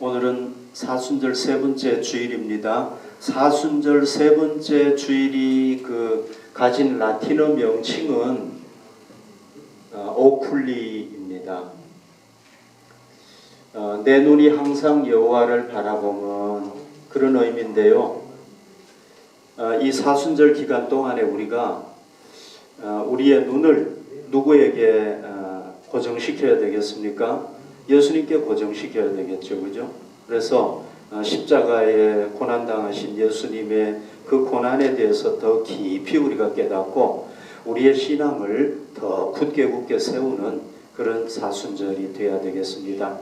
오늘은 사순절 세 번째 주일입니다. 사순절 세 번째 주일이 가진 라틴어 명칭은 오쿨리입니다. 내 눈이 항상 여호와를 바라보면 그런 의미인데요. 이 사순절 기간 동안에 우리가 우리의 눈을 누구에게 고정시켜야 되겠습니까? 예수님께 고정시켜야 되겠죠, 그죠? 그래서 십자가에 고난당하신 예수님의 그 고난에 대해서 더 깊이 우리가 깨닫고 우리의 신앙을 더 굳게 세우는 그런 사순절이 되어야 되겠습니다.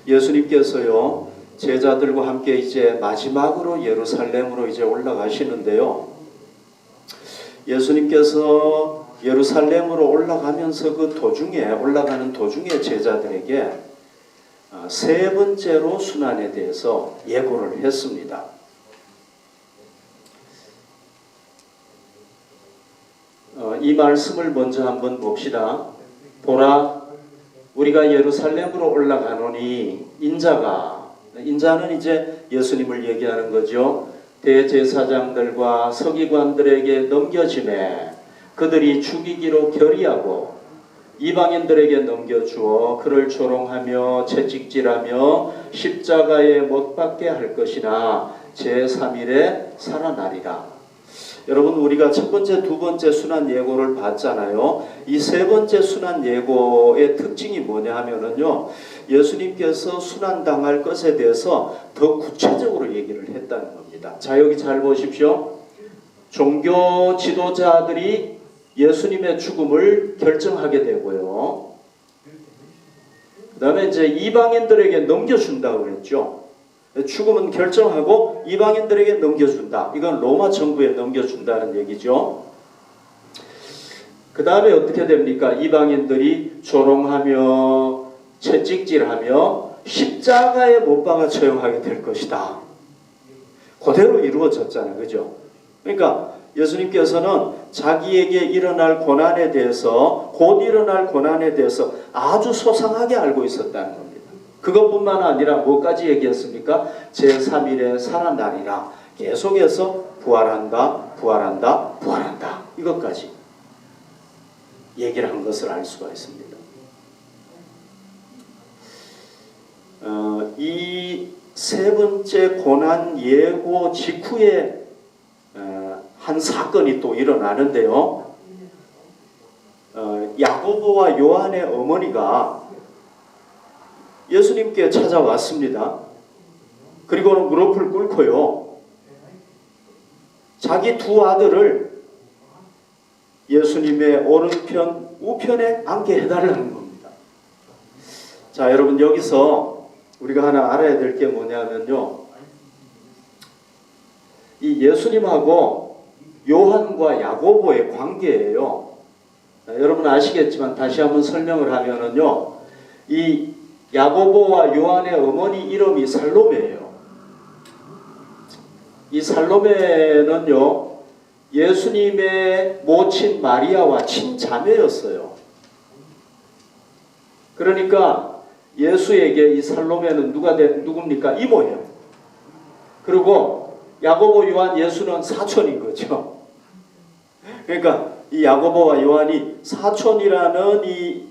예수님께서요, 제자들과 함께 이제 마지막으로 예루살렘으로 이제 올라가시는데요. 예수님께서 예루살렘으로 올라가면서 올라가는 도중에 제자들에게 세 번째로 순환에 대해서 예고를 했습니다. 이 말씀을 먼저 한번 봅시다. 보라, 우리가 예루살렘으로 올라가노니 인자는 이제 예수님을 얘기하는 거죠. 대제사장들과 서기관들에게 넘겨지매 그들이 죽이기로 결의하고 이방인들에게 넘겨주어 그를 조롱하며 채찍질하며 십자가에 못 박게 할 것이나 제3일에 살아나리라. 여러분, 우리가 첫 번째, 두 번째 순환 예고를 봤잖아요. 이 세 번째 순환 예고의 특징이 뭐냐 하면은요, 예수님께서 순환당할 것에 대해서 더 구체적으로 얘기를 했다는 겁니다. 자, 여기 잘 보십시오. 종교 지도자들이 예수님의 죽음을 결정하게 되고요. 그 다음에 이제 이방인들에게 넘겨준다고 그랬죠. 죽음은 결정하고 이방인들에게 넘겨준다. 이건 로마 정부에 넘겨준다는 얘기죠. 그 다음에 어떻게 됩니까? 이방인들이 조롱하며 채찍질하며 십자가에 못 박아 처형하게 될 것이다. 그대로 이루어졌잖아요. 그죠? 그러니까 예수님께서는 자기에게 일어날 고난에 대해서, 곧 일어날 고난에 대해서 아주 소상하게 알고 있었다는 겁니다. 그것뿐만 아니라 뭐까지 얘기했습니까? 제3일에 살아나리라. 계속해서 부활한다. 이것까지 얘기를 한 것을 알 수가 있습니다. 이 세 번째 고난 예고 직후에 한 사건이 또 일어나는데요. 야고보와 요한의 어머니가 예수님께 찾아왔습니다. 그리고는 무릎을 꿇고요, 자기 두 아들을 예수님의 오른편, 우편에 앉게 해달라는 겁니다. 자, 여러분, 여기서 우리가 하나 알아야 될 게 뭐냐면요, 이 예수님하고 요한과 야고보의 관계예요. 여러분 아시겠지만 다시 한번 설명을 하면은요, 이 야고보와 요한의 어머니 이름이 살로메예요. 이 살로메는요, 예수님의 모친 마리아와 친자매였어요. 그러니까 예수에게 이 살로메는 누굽니까? 이모예요. 그리고 야고보, 요한, 예수는 사촌인 거죠. 그러니까 이 야고보와 요한이 사촌이라는 이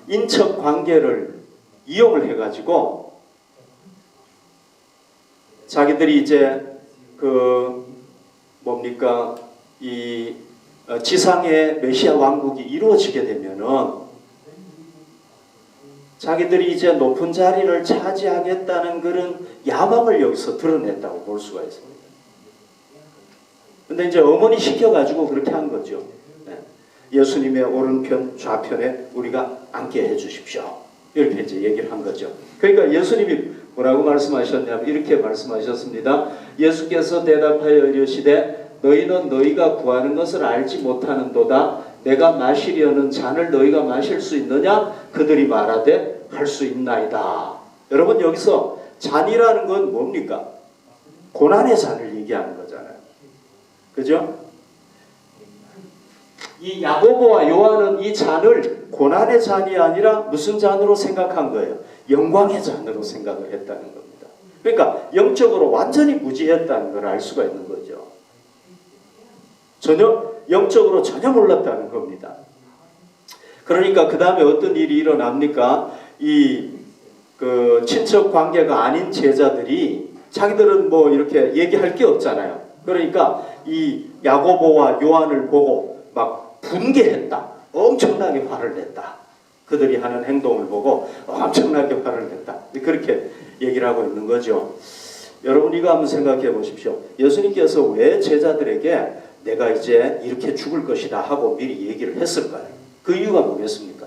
인척 관계를 이용을 해가지고 자기들이 이제 이 지상의 메시아 왕국이 이루어지게 되면은 자기들이 이제 높은 자리를 차지하겠다는 그런 야망을 여기서 드러냈다고 볼 수가 있습니다. 근데 이제 어머니 시켜가지고 그렇게 한 거죠. 예수님의 오른편, 좌편에 우리가 앉게 해주십시오. 이렇게 이제 얘기를 한 거죠. 그러니까 예수님이 뭐라고 말씀하셨냐면 이렇게 말씀하셨습니다. 예수께서 대답하여 이르시되 너희는 너희가 구하는 것을 알지 못하는도다. 내가 마시려는 잔을 너희가 마실 수 있느냐? 그들이 말하되 할 수 있나이다. 여러분, 여기서 잔이라는 건 뭡니까? 고난의 잔을 얘기하는 거잖아요. 그죠? 이 야고보와 요한은 이 잔을 고난의 잔이 아니라 무슨 잔으로 생각한 거예요? 영광의 잔으로 생각을 했다는 겁니다. 그러니까 영적으로 완전히 무지했다는 걸 알 수가 있는 거죠. 전혀 영적으로 전혀 몰랐다는 겁니다. 그러니까 그 다음에 어떤 일이 일어납니까? 그 친척 관계가 아닌 제자들이 자기들은 뭐 이렇게 얘기할 게 없잖아요. 그러니까 이 야고보와 요한을 보고 막 분개했다. 엄청나게 화를 냈다. 그들이 하는 행동을 보고 엄청나게 화를 냈다. 그렇게 얘기를 하고 있는 거죠. 여러분 이거 한번 생각해 보십시오. 예수님께서 왜 제자들에게 내가 이제 이렇게 죽을 것이다 하고 미리 얘기를 했을까요? 그 이유가 뭐겠습니까?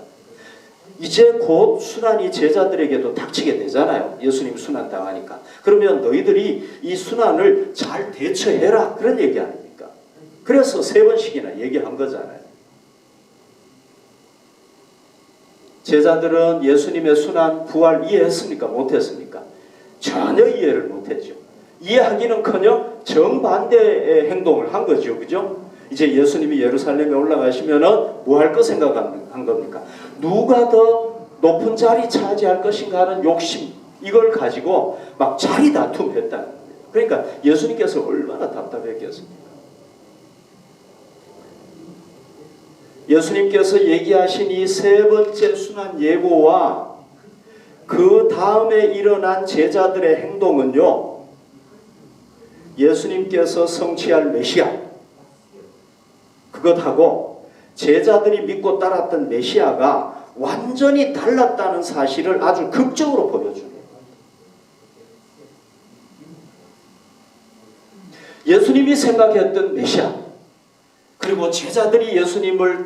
이제 곧 순환이 제자들에게도 닥치게 되잖아요. 예수님 순환 당하니까. 그러면 너희들이 이 순환을 잘 대처해라. 그런 얘기 아닙니까? 그래서 3번씩이나 얘기한 거잖아요. 제자들은 예수님의 순환, 부활 이해했습니까? 못했습니까? 전혀 이해를 못했죠. 이해하기는커녕 정반대의 행동을 한 거죠. 그죠? 이제 예수님이 예루살렘에 올라가시면은 뭐 할 거 생각한 겁니까? 누가 더 높은 자리 차지할 것인가 하는 욕심, 이걸 가지고 막 자리 다툼했다는 겁니다. 그러니까 예수님께서 얼마나 답답했겠습니까? 예수님께서 얘기하신 이 3번째 순환 예고와 그 다음에 일어난 제자들의 행동은요, 예수님께서 성취할 메시아, 그것하고 제자들이 믿고 따랐던 메시아가 완전히 달랐다는 사실을 아주 극적으로 보여줍니다. 예수님이 생각했던 메시아, 그리고 제자들이 예수님을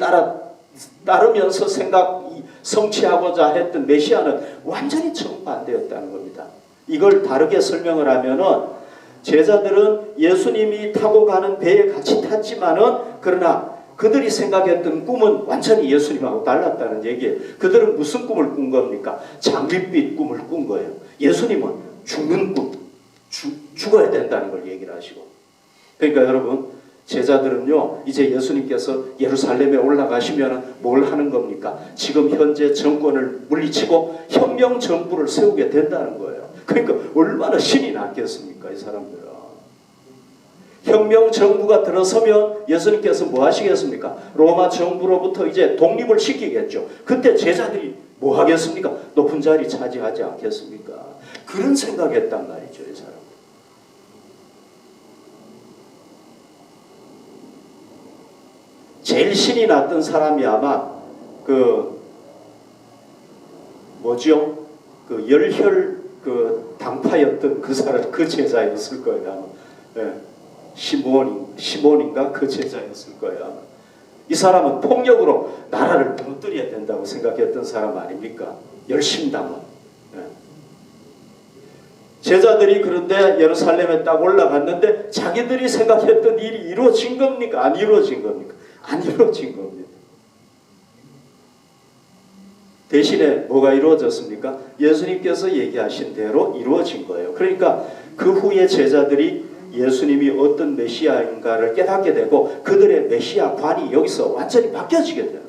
따르면서 성취하고자 했던 메시아는 완전히 정반대였다는 겁니다. 이걸 다르게 설명을 하면은 제자들은 예수님이 타고 가는 배에 같이 탔지만은 그러나 그들이 생각했던 꿈은 완전히 예수님하고 달랐다는 얘기예요. 그들은 무슨 꿈을 꾼 겁니까? 장밋빛 꿈을 꾼 거예요. 예수님은 죽는 꿈, 죽어야 된다는 걸 얘기를 하시고. 그러니까 여러분, 제자들은요, 이제 예수님께서 예루살렘에 올라가시면 뭘 하는 겁니까? 지금 현재 정권을 물리치고 혁명 정부를 세우게 된다는 거예요. 그러니까 얼마나 신이 났겠습니까, 이 사람들은. 혁명 정부가 들어서면 예수님께서 뭐 하시겠습니까? 로마 정부로부터 이제 독립을 시키겠죠. 그때 제자들이 뭐 하겠습니까? 높은 자리 차지하지 않겠습니까? 그런 생각했단 말이죠, 이 사람. 제일 신이 났던 사람이 아마 그 열혈 당파였던 그 사람, 그 제자였을 거예요. 예. 시몬인가 그 제자였을 거예요. 아마. 이 사람은 폭력으로 나라를 무너뜨려야 된다고 생각했던 사람 아닙니까? 열심당원. 예. 제자들이 그런데 예루살렘에 딱 올라갔는데 자기들이 생각했던 일이 이루어진 겁니까? 안 이루어진 겁니까? 안 이루어진 겁니다. 대신에 뭐가 이루어졌습니까? 예수님께서 얘기하신 대로 이루어진 거예요. 그러니까 그 후에 제자들이 예수님이 어떤 메시아인가를 깨닫게 되고 그들의 메시아관이 여기서 완전히 바뀌어지게 되는 겁니다.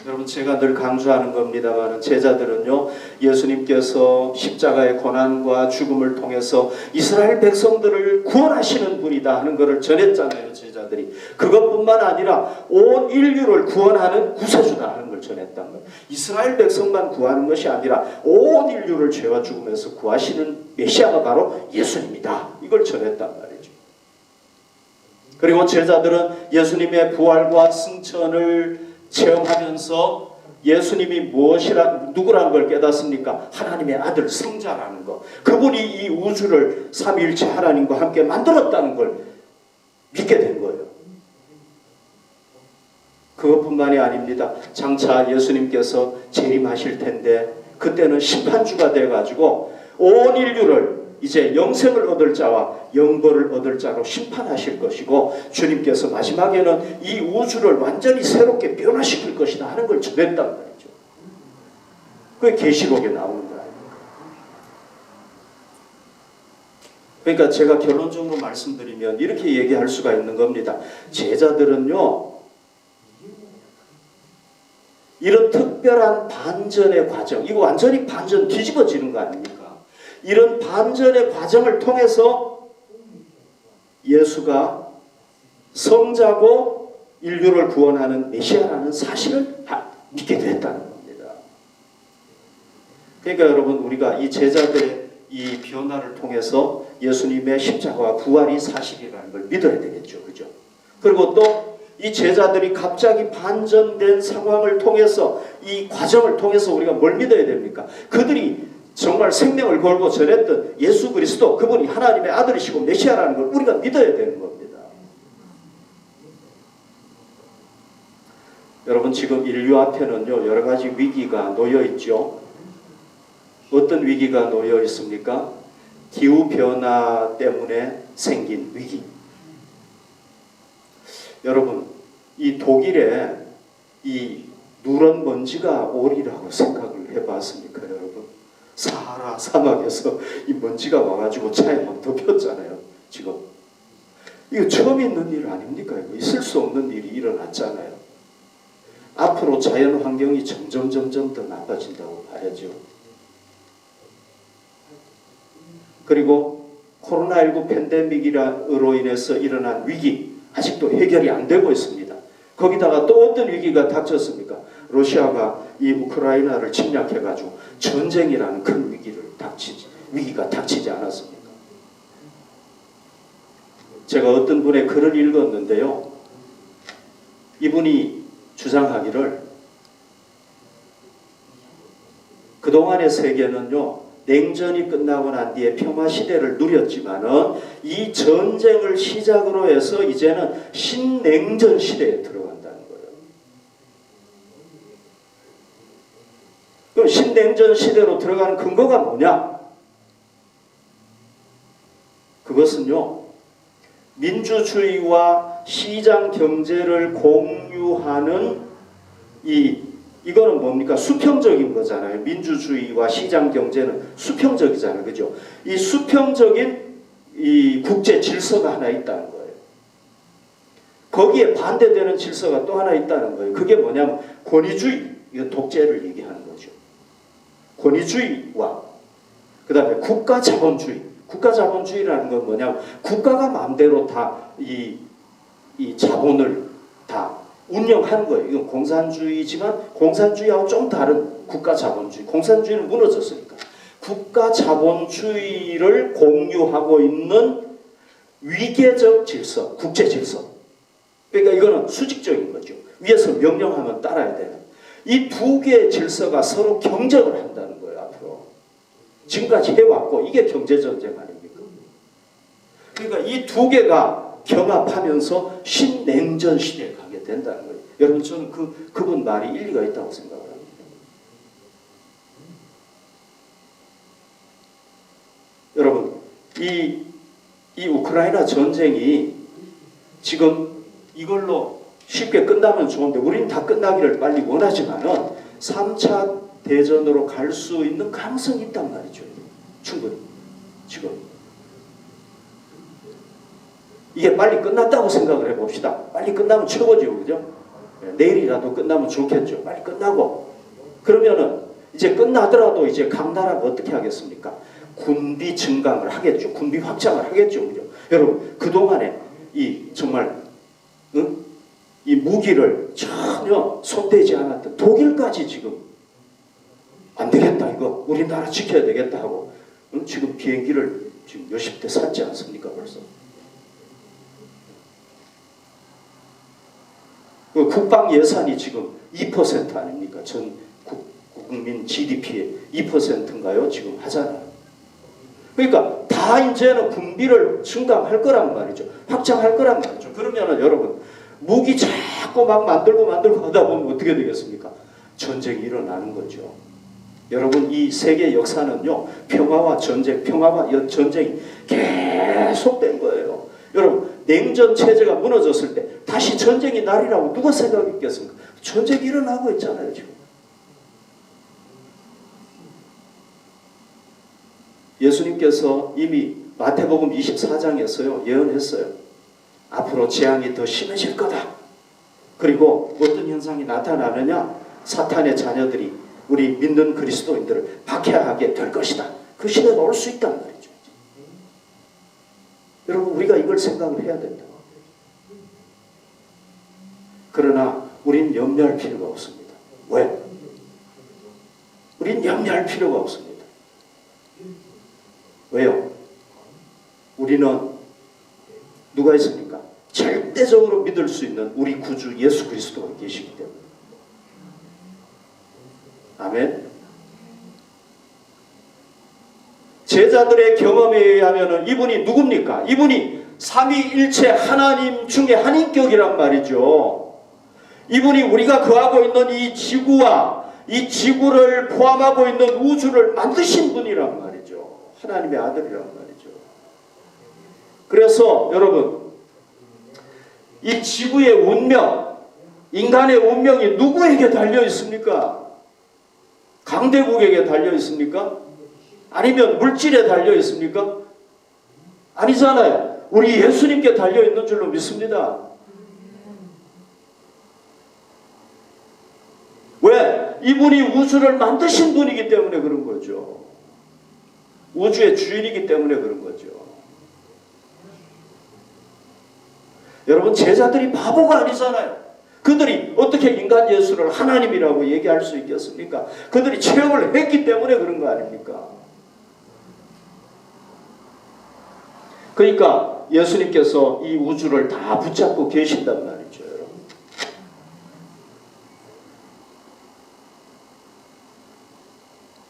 여러분, 제가 늘 강조하는 겁니다만 제자들은요, 예수님께서 십자가의 고난과 죽음을 통해서 이스라엘 백성들을 구원하시는 분이다 하는 것을 전했잖아요. 제자들이. 그것뿐만 아니라 온 인류를 구원하는 구세주다 하는 걸 전했단 말이에요. 이스라엘 백성만 구하는 것이 아니라 온 인류를 죄와 죽음에서 구하시는 메시아가 바로 예수님이다. 이걸 전했단 말이죠. 그리고 제자들은 예수님의 부활과 승천을 체험하면서 예수님이 누구라는 걸 깨닫습니까? 하나님의 아들, 성자라는 것. 그분이 이 우주를 삼위일체 하나님과 함께 만들었다는 걸 믿게 된 거예요. 그것뿐만이 아닙니다. 장차 예수님께서 재림하실 텐데 그때는 심판주가 돼가지고 온 인류를 이제 영생을 얻을 자와 영벌을 얻을 자로 심판하실 것이고 주님께서 마지막에는 이 우주를 완전히 새롭게 변화시킬 것이다 하는 걸 전했단 말이죠. 그게 계시록에 나오는 거예요. 그러니까 제가 결론적으로 말씀드리면 이렇게 얘기할 수가 있는 겁니다. 제자들은요, 이런 특별한 반전의 과정, 이거 완전히 반전 뒤집어지는 거 아닙니까? 이런 반전의 과정을 통해서 예수가 성자고 인류를 구원하는 메시아라는 사실을 믿게 됐다는 겁니다. 그러니까 여러분, 우리가 이 제자들의 이 변화를 통해서 예수님의 십자가와 부활이 사실이라는 걸 믿어야 되겠죠. 그죠? 그리고 또 이 제자들이 갑자기 반전된 상황을 통해서, 이 과정을 통해서 우리가 뭘 믿어야 됩니까? 그들이 정말 생명을 걸고 전했던 예수 그리스도, 그분이 하나님의 아들이시고 메시아라는 걸 우리가 믿어야 되는 겁니다. 여러분, 지금 인류 앞에는요, 여러 가지 위기가 놓여 있죠. 어떤 위기가 놓여 있습니까? 기후변화 때문에 생긴 위기. 여러분, 이 독일에 이 누런 먼지가 오리라고 생각을 해봤습니까, 여러분? 사하라 사막에서 이 먼지가 와가지고 차에 막 덮였잖아요, 지금. 이거 처음 있는 일 아닙니까? 이거 있을 수 없는 일이 일어났잖아요. 앞으로 자연 환경이 점점 더 나빠진다고 봐야죠. 그리고 코로나19 팬데믹으로 인해서 일어난 위기, 아직도 해결이 안 되고 있습니다. 거기다가 또 어떤 위기가 닥쳤습니까? 러시아가 이 우크라이나를 침략해가지고 전쟁이라는 큰 위기가 닥치지 않았습니까? 제가 어떤 분의 글을 읽었는데요. 이분이 주장하기를 그동안의 세계는요, 냉전이 끝나고 난 뒤에 평화 시대를 누렸지만은 이 전쟁을 시작으로 해서 이제는 신냉전 시대에 들어간다는 거예요. 그럼 신냉전 시대로 들어가는 근거가 뭐냐? 그것은요, 민주주의와 시장 경제를 공유하는 이거는 뭡니까? 수평적인 거잖아요. 민주주의와 시장 경제는 수평적이잖아요. 그죠? 이 수평적인 이 국제 질서가 하나 있다는 거예요. 거기에 반대되는 질서가 또 하나 있다는 거예요. 그게 뭐냐면 권위주의, 이거 독재를 얘기하는 거죠. 권위주의와 그 다음에 국가자본주의. 국가자본주의라는 건 뭐냐면 국가가 마음대로 다 이 자본을 다 운영하는 거예요. 이건 공산주의지만 공산주의하고 좀 다른 국가자본주의. 공산주의는 무너졌으니까. 국가자본주의를 공유하고 있는 위계적 질서, 국제 질서. 그러니까 이거는 수직적인 거죠. 위에서 명령하면 따라야 되는. 이 두 개의 질서가 서로 경쟁을 한다는 거예요, 앞으로. 지금까지 해왔고, 이게 경제전쟁 아닙니까? 그러니까 이 두 개가 경합하면서 신냉전 시대에 가게 된다는 거예요. 여러분, 저는 그분 말이 일리가 있다고 생각을 합니다. 여러분, 이 우크라이나 전쟁이 지금 이걸로 쉽게 끝나면 좋은데, 우리는 다 끝나기를 빨리 원하지만은 3차 대전으로 갈 수 있는 가능성이 있단 말이죠. 충분히. 지금. 이게 빨리 끝났다고 생각을 해봅시다. 빨리 끝나면 최고죠. 그죠? 내일이라도 끝나면 좋겠죠. 빨리 끝나고. 그러면은 이제 끝나더라도 이제 각 나라가 어떻게 하겠습니까? 군비 증강을 하겠죠. 군비 확장을 하겠죠. 그죠? 여러분, 그동안에 정말 이 무기를 전혀 손대지 않았던 독일까지 지금 안 되겠다, 이거 우리나라 지켜야 되겠다 하고 지금 비행기를 지금 몇십 대 샀지 않습니까? 벌써. 그 국방 예산이 지금 2% 아닙니까? 전 국민 GDP의 2%인가요? 지금 하잖아요. 그러니까 다 이제는 군비를 증강할 거란 말이죠. 확장할 거란 말이죠. 그러면은 여러분, 무기 자꾸 막 만들고 하다 보면 어떻게 되겠습니까? 전쟁이 일어나는 거죠. 여러분, 이 세계 역사는요, 평화와 전쟁이 계속된 거예요. 여러분, 냉전 체제가 무너졌을 때 다시 전쟁이 날이라고 누가 생각했겠습니까? 전쟁이 일어나고 있잖아요, 지금. 예수님께서 이미 마태복음 24장에서요, 예언했어요. 앞으로 재앙이 더 심해질 거다. 그리고 어떤 현상이 나타나느냐? 사탄의 자녀들이 우리 믿는 그리스도인들을 박해하게 될 것이다. 그 시대가 올 수 있단 말이죠. 여러분, 우리가 이걸 생각을 해야 된다. 그러나 우린 염려할 필요가 없습니다. 왜? 우린 염려할 필요가 없습니다. 왜요? 우리는 누가 있습니까? 절대적으로 믿을 수 있는 우리 구주 예수 그리스도가 계시기 때문에. 아멘. 제자들의 경험에 의하면 이분이 누굽니까? 이분이 삼위일체 하나님 중에 한 인격이란 말이죠. 이분이 우리가 거하고 있는 이 지구와 이 지구를 포함하고 있는 우주를 만드신 분이란 말이죠. 하나님의 아들이란 말이죠. 그래서 여러분, 이 지구의 운명, 인간의 운명이 누구에게 달려 있습니까? 강대국에게 달려 있습니까? 아니면 물질에 달려 있습니까? 아니잖아요. 우리 예수님께 달려 있는 줄로 믿습니다. 왜? 이분이 우주를 만드신 분이기 때문에 그런 거죠. 우주의 주인이기 때문에 그런 거죠. 여러분, 제자들이 바보가 아니잖아요. 그들이 어떻게 인간 예수를 하나님이라고 얘기할 수 있겠습니까? 그들이 체험을 했기 때문에 그런 거 아닙니까? 그러니까 예수님께서 이 우주를 다 붙잡고 계신단 말이죠, 여러분.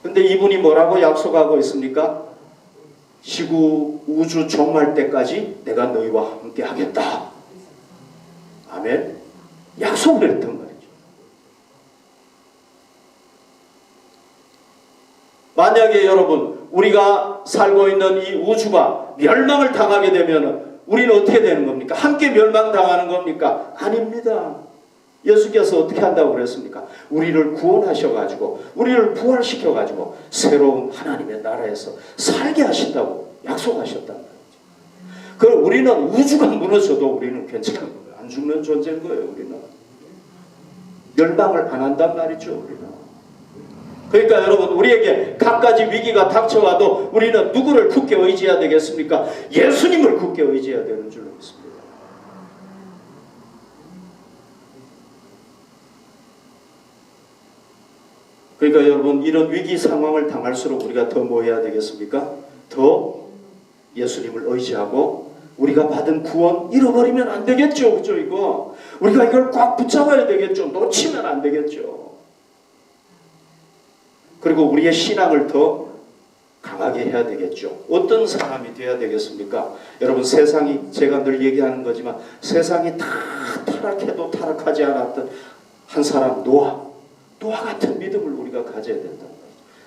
근데 이분이 뭐라고 약속하고 있습니까? 지구 우주 종말 때까지 내가 너희와 함께 하겠다. 아멘. 약속을 했던 말이죠. 만약에 여러분, 우리가 살고 있는 이 우주가 멸망을 당하게 되면 우리는 어떻게 되는 겁니까? 함께 멸망당하는 겁니까? 아닙니다. 예수께서 어떻게 한다고 그랬습니까? 우리를 구원하셔가지고 우리를 부활시켜가지고 새로운 하나님의 나라에서 살게 하신다고 약속하셨단 말이죠. 그럼 우리는 우주가 무너져도 우리는 괜찮은 거예요. 안 죽는 존재인 거예요. 우리는 멸망을 안 한단 말이죠. 우리는. 그러니까 여러분, 우리에게 갖가지 위기가 닥쳐와도 우리는 누구를 굳게 의지해야 되겠습니까? 예수님을 굳게 의지해야 되는 줄로 믿습니다. 그러니까 여러분, 이런 위기 상황을 당할수록 우리가 더 뭐 해야 되겠습니까? 더 예수님을 의지하고 우리가 받은 구원 잃어버리면 안 되겠죠. 그죠? 이거 우리가 이걸 꽉 붙잡아야 되겠죠. 놓치면 안 되겠죠. 그리고 우리의 신앙을 더 강하게 해야 되겠죠. 어떤 사람이 돼야 되겠습니까? 여러분, 세상이, 제가 늘 얘기하는 거지만 세상이 다 타락해도 타락하지 않았던 한 사람, 노아 같은 믿음을 우리가 가져야 된다.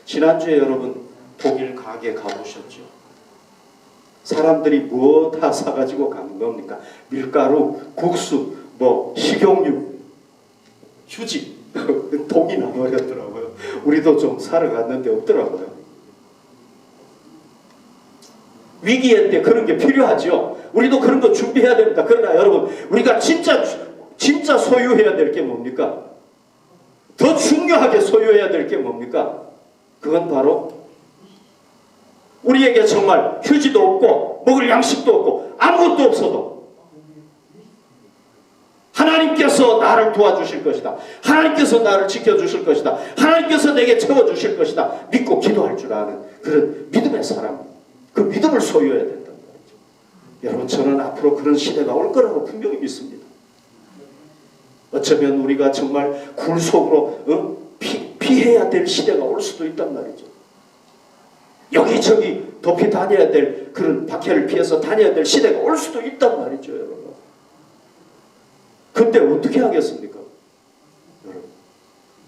지난주에 여러분 독일 가게 가보셨죠? 사람들이 뭐 다 사가지고 가는 겁니까? 밀가루, 국수, 뭐 식용유, 휴지, 독이 나버렸더라고요. 우리도 좀 사러 갔는데 없더라고요. 위기에 때 그런 게 필요하죠. 우리도 그런 거 준비해야 됩니다. 그러나 여러분, 우리가 진짜 소유해야 될 게 뭡니까? 더 중요하게 소유해야 될 게 뭡니까? 그건 바로 우리에게 정말 휴지도 없고 먹을 양식도 없고 아무것도 없어도 하나님께서 나를 도와주실 것이다. 하나님께서 나를 지켜주실 것이다. 하나님께서 내게 채워주실 것이다. 믿고 기도할 줄 아는 그런 믿음의 사람, 그 믿음을 소유해야 된다는 거죠. 여러분, 저는 앞으로 그런 시대가 올 거라고 분명히 믿습니다. 어쩌면 우리가 정말 굴속으로 피해야 될 시대가 올 수도 있단 말이죠. 여기저기 도피 다녀야 될 그런 박해를 피해서 다녀야 될 시대가 올 수도 있단 말이죠, 여러분. 그때 어떻게 하겠습니까? 여러분,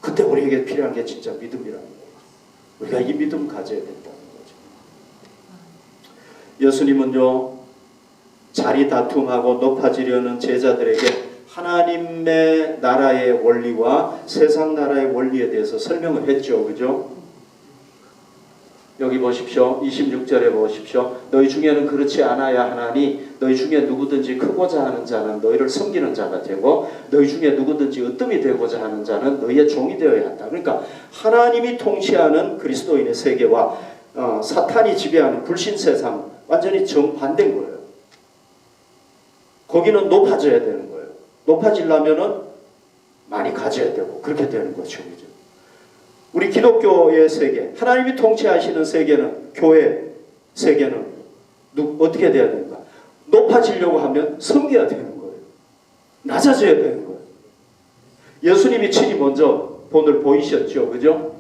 그때 우리에게 필요한 게 진짜 믿음이라는 거예요. 우리가 이 믿음 가져야 된다는 거죠. 예수님은요, 자리 다툼하고 높아지려는 제자들에게 하나님의 나라의 원리와 세상 나라의 원리에 대해서 설명을 했죠. 그죠? 여기 보십시오. 26절에 보십시오. 너희 중에는 그렇지 않아야 하나니 너희 중에 누구든지 크고자 하는 자는 너희를 섬기는 자가 되고 너희 중에 누구든지 으뜸이 되고자 하는 자는 너희의 종이 되어야 한다. 그러니까 하나님이 통치하는 그리스도인의 세계와 사탄이 지배하는 불신 세상 완전히 정반대인 거예요. 거기는 높아져야 되는 거예요. 높아지려면은 많이 가져야 되고 그렇게 되는 거죠. 우리 기독교의 세계, 하나님이 통치하시는 세계는, 교회 세계는 어떻게 돼야 되는가? 높아지려고 하면 섬겨야 되는 거예요. 낮아져야 되는 거예요. 예수님이 친히 먼저 본을 보이셨죠. 그죠?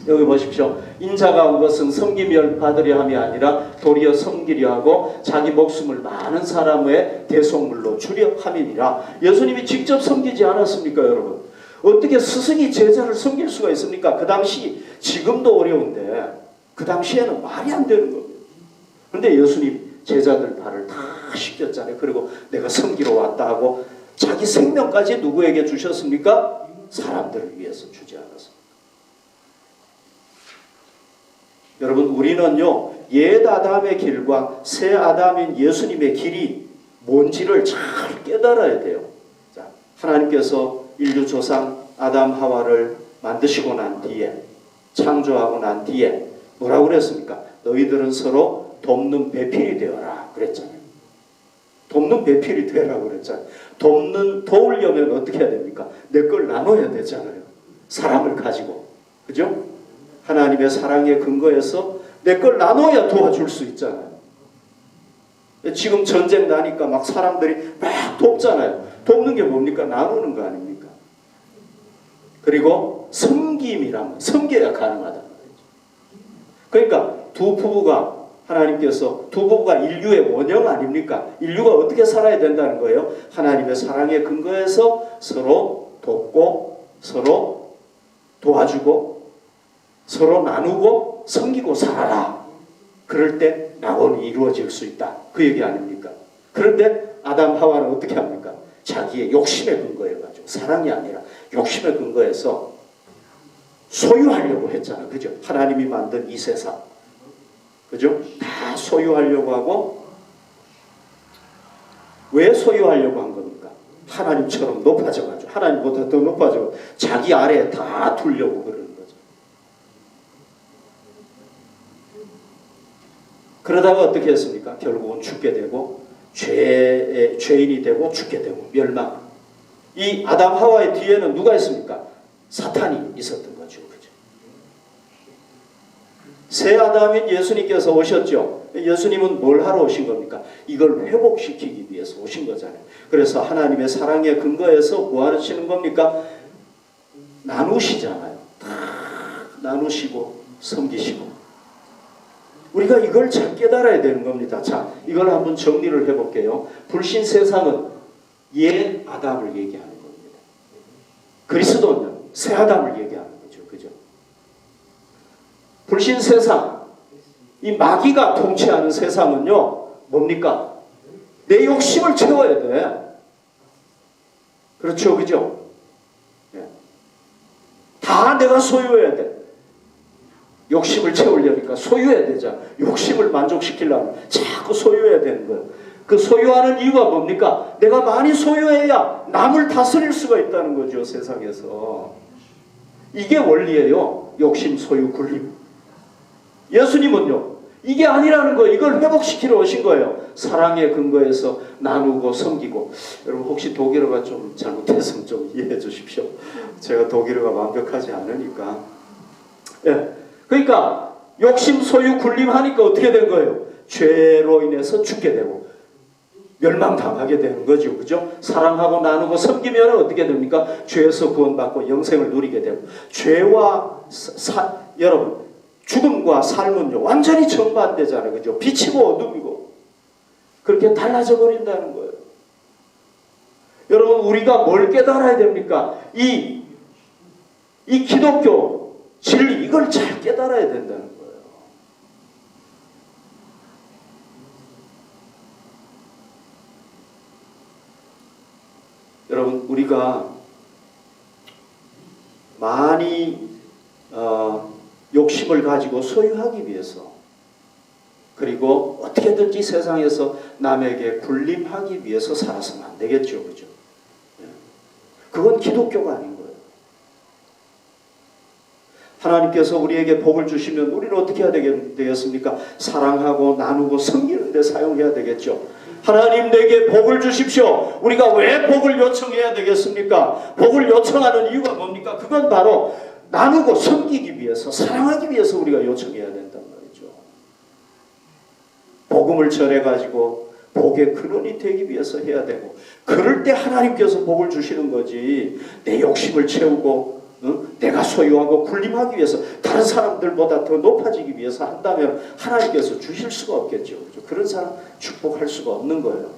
여기 보십시오. 인자가 온 것은 섬기며 받으려 함이 아니라 도리어 섬기려 하고 자기 목숨을 많은 사람의 대속물로 주려 함이니라. 예수님이 직접 섬기지 않았습니까, 여러분? 어떻게 스승이 제자를 섬길 수가 있습니까? 그 당시, 지금도 어려운데 그 당시에는 말이 안 되는 겁니다. 그런데 예수님 제자들 발을 다 씻겼잖아요. 그리고 내가 섬기러 왔다 하고 자기 생명까지 누구에게 주셨습니까? 사람들을 위해서 주지 않았습니다. 여러분, 우리는요, 옛 아담의 길과 새 아담인 예수님의 길이 뭔지를 잘 깨달아야 돼요. 자, 하나님께서 인류 조상 아담 하와를 만드시고 난 뒤에, 창조하고 난 뒤에 뭐라고 그랬습니까? 너희들은 서로 돕는 배필이 되어라 그랬잖아요. 돕는 배필이 되라고 그랬잖아요. 도우려면 어떻게 해야 됩니까? 내 걸 나눠야 되잖아요. 사람을 가지고. 그죠? 하나님의 사랑의 근거에서 내 걸 나눠야 도와줄 수 있잖아요. 지금 전쟁 나니까 막 사람들이 막 돕잖아요. 돕는 게 뭡니까? 나누는 거 아닙니까? 그리고 섬김이란, 섬겨야 가능하다. 그러니까 두 부부가, 하나님께서 두 부부가 인류의 원형 아닙니까? 인류가 어떻게 살아야 된다는 거예요? 하나님의 사랑의 근거에서 서로 돕고 서로 도와주고 서로 나누고 섬기고 살아라. 그럴 때 낙원이 이루어질 수 있다. 그 얘기 아닙니까? 그런데 아담 하와는 어떻게 합니까? 자기의 욕심에 근거해가지고, 사랑이 아니라 욕심에 근거해서 소유하려고 했잖아. 그죠? 하나님이 만든 이 세상. 그죠? 다 소유하려고 하고, 왜 소유하려고 한 겁니까? 하나님처럼 높아져가지고, 하나님보다 더 높아져 자기 아래에 다 두려고 그러는 거죠. 그러다가 어떻게 했습니까? 결국은 죽게 되고, 죄인이 되고 죽게 되고 멸망. 이 아담 하와의 뒤에는 누가 있습니까? 사탄이 있었던 거죠. 그죠? 새 아담인 예수님께서 오셨죠. 예수님은 뭘 하러 오신 겁니까? 이걸 회복시키기 위해서 오신 거잖아요. 그래서 하나님의 사랑의 근거에서 뭐 하시는 겁니까? 나누시잖아요. 다 나누시고 섬기시고. 우리가 이걸 잘 깨달아야 되는 겁니다. 자, 이걸 한번 정리를 해볼게요. 불신 세상은 옛 아담을 얘기하는 겁니다. 그리스도는 새 아담을 얘기하는 거죠. 그죠? 불신 세상, 이 마귀가 통치하는 세상은요, 뭡니까? 내 욕심을 채워야 돼. 그렇죠. 그죠? 다 내가 소유해야 돼. 욕심을 채우려니까 소유해야 되잖아. 욕심을 만족시키려면 자꾸 소유해야 되는 거예요. 그 소유하는 이유가 뭡니까? 내가 많이 소유해야 남을 다스릴 수가 있다는 거죠. 세상에서. 이게 원리예요. 욕심, 소유, 굴림. 예수님은요, 이게 아니라는 거예요. 이걸 회복시키러 오신 거예요. 사랑의 근거에서 나누고 섬기고. 여러분, 혹시 독일어가 좀 잘못했으면 좀 이해해 주십시오. 제가 독일어가 완벽하지 않으니까. 예. 그러니까 욕심, 소유, 굴림하니까 어떻게 된 거예요? 죄로 인해서 죽게 되고 멸망당하게 되는 거죠. 그죠? 사랑하고 나누고 섬기면 어떻게 됩니까? 죄에서 구원받고 영생을 누리게 되고. 죄와 여러분, 죽음과 삶은요, 완전히 정반대잖아요. 그죠? 빛이고 어둠이고. 그렇게 달라져 버린다는 거예요. 여러분, 우리가 뭘 깨달아야 됩니까? 이 기독교 진리, 이걸 잘 깨달아야 된다는 거예요. 여러분, 우리가 많이 욕심을 가지고 소유하기 위해서, 그리고 어떻게든지 세상에서 남에게 군림하기 위해서 살아서는 안 되겠죠. 그죠? 그건 기독교가 아닌 거예요. 하나님께서 우리에게 복을 주시면 우리는 어떻게 해야 되겠습니까? 사랑하고 나누고 섬기는 데 사용해야 되겠죠. 하나님 내게 복을 주십시오. 우리가 왜 복을 요청해야 되겠습니까? 복을 요청하는 이유가 뭡니까? 그건 바로 나누고 섬기기 위해서, 사랑하기 위해서 우리가 요청해야 된단 말이죠. 복음을 전해가지고 복의 근원이 되기 위해서 해야 되고, 그럴 때 하나님께서 복을 주시는 거지, 내 욕심을 채우고 내가 소유하고 군림하기 위해서, 다른 사람들보다 더 높아지기 위해서 한다면 하나님께서 주실 수가 없겠죠. 그렇죠? 그런 사람 축복할 수가 없는 거예요.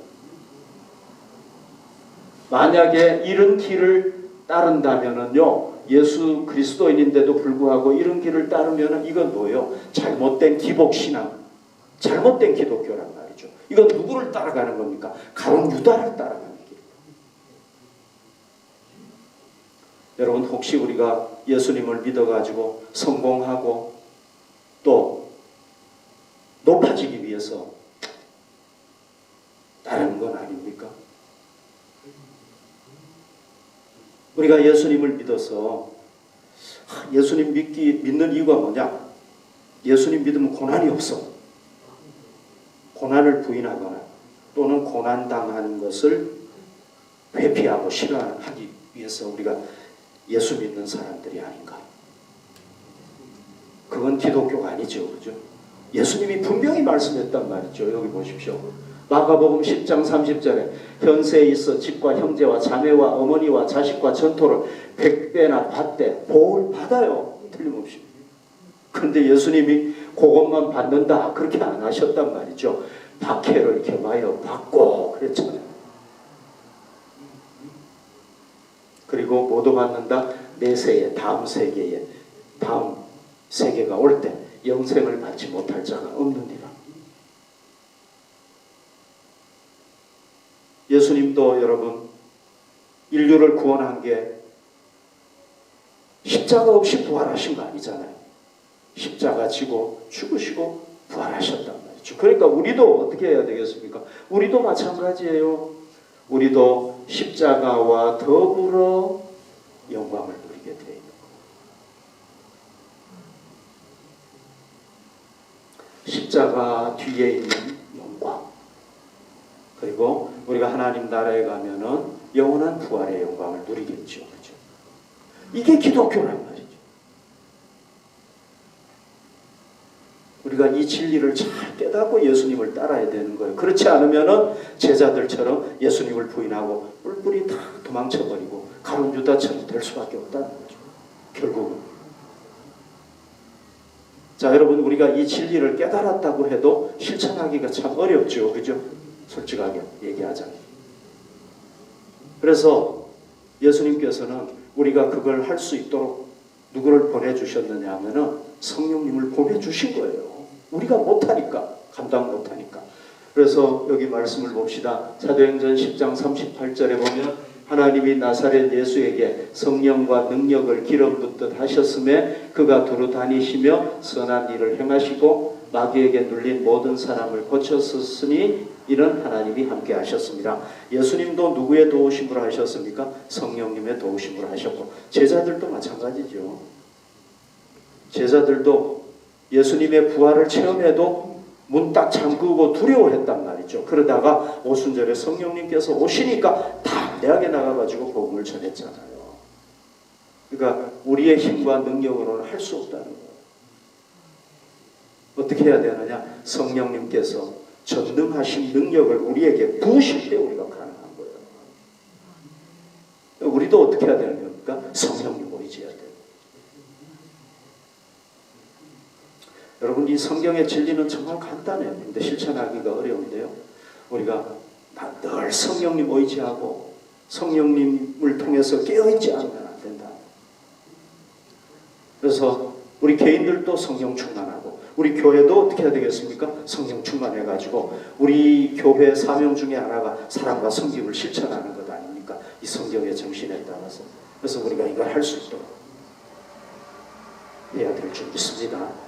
만약에 이런 길을 따른다면은요, 예수 그리스도인인데도 불구하고 이런 길을 따르면은 이건 뭐예요? 잘못된 기복신앙, 잘못된 기독교란 말이죠. 이건 누구를 따라가는 겁니까? 가론 유다를 따라가는 길. 여러분, 혹시 우리가 예수님을 믿어가지고 성공하고 또 높아지기 위해서 따르는 건 아닙니까? 우리가 예수님을 믿어서, 예수님 믿는 이유가 뭐냐? 예수님 믿으면 고난이 없어. 고난을 부인하거나 또는 고난당하는 것을 회피하고 싫어하기 위해서 우리가 예수 믿는 사람들이 아닌가? 그건 기독교가 아니죠. 그죠? 예수님이 분명히 말씀했단 말이죠. 여기 보십시오. 마가복음 10장 30절에 현세에 있어 집과 형제와 자매와 어머니와 자식과 전토를 100배나 받되 복을 받아요. 틀림없이. 그런데 예수님이 그것만 받는다 그렇게 안 하셨단 말이죠. 박해를 겸하여 받고 그랬잖아요. 그리고 모두 받는다. 내세에, 다음 세계에, 다음 세계가 올 때 영생을 받지 못할 자가 없느니라. 예수님도 여러분 인류를 구원한 게 십자가 없이 부활하신 거 아니잖아요. 십자가 지고 죽으시고 부활하셨단 말이죠. 그러니까 우리도 어떻게 해야 되겠습니까? 우리도 마찬가지예요. 우리도 십자가와 더불어 영광을 누리게 되어 있는 거예요. 십자가 뒤에 있는 영광, 그리고 우리가 하나님 나라에 가면은 영원한 부활의 영광을 누리겠죠. 그렇죠? 이게 기독교란 말이죠. 우리가 이 진리를 잘 깨닫고 예수님을 따라야 되는 거예요. 그렇지 않으면은 제자들처럼 예수님을 부인하고 뿔뿔이 다 도망쳐버리고 가룟 유다처럼 될 수밖에 없다는 거죠. 결국은. 자, 여러분, 우리가 이 진리를 깨달았다고 해도 실천하기가 참 어렵죠. 그죠? 솔직하게 얘기하자면. 그래서 예수님께서는 우리가 그걸 할 수 있도록 누구를 보내주셨느냐 하면은 성령님을 보내주신 거예요. 우리가 못하니까, 감당 못하니까. 그래서 여기 말씀을 봅시다. 사도행전 10장 38절에 보면 하나님이 나사렛 예수에게 성령과 능력을 기름 붓듯 하셨음에 그가 두루 다니시며 선한 일을 행하시고 마귀에게 눌린 모든 사람을 고쳤으니 이는 하나님이 함께 하셨습니다. 예수님도 누구의 도우심으로 하셨습니까? 성령님의 도우심으로 하셨고, 제자들도 마찬가지죠. 제자들도 예수님의 부활을 체험해도 문 딱 잠그고 두려워했단 말이죠. 그러다가 오순절에 성령님께서 오시니까 담대하게 나가가지고 복음을 전했잖아요. 그러니까 우리의 힘과 능력으로는 할 수 없다는 거예요. 어떻게 해야 되느냐? 성령님께서 전능하신 능력을 우리에게 부으실 때 우리가 가능한 거예요. 우리도 어떻게 해야 되는 겁니까? 성령님 의지해야 돼요. 여러분, 이 성경의 진리는 정말 간단해요. 근데 실천하기가 어려운데요. 우리가 늘 성령님 의지하고 성령님을 통해서 깨어있지 않으면 안 된다. 그래서 우리 개인들도 성령 충만하고 우리 교회도 어떻게 해야 되겠습니까? 성령 충만해가지고 우리 교회 사명 중에 하나가 사랑과 섬김을 실천하는 것 아닙니까? 이 성경의 정신에 따라서. 그래서 우리가 이걸 할 수 있도록. 해야 될 줄 믿습니다.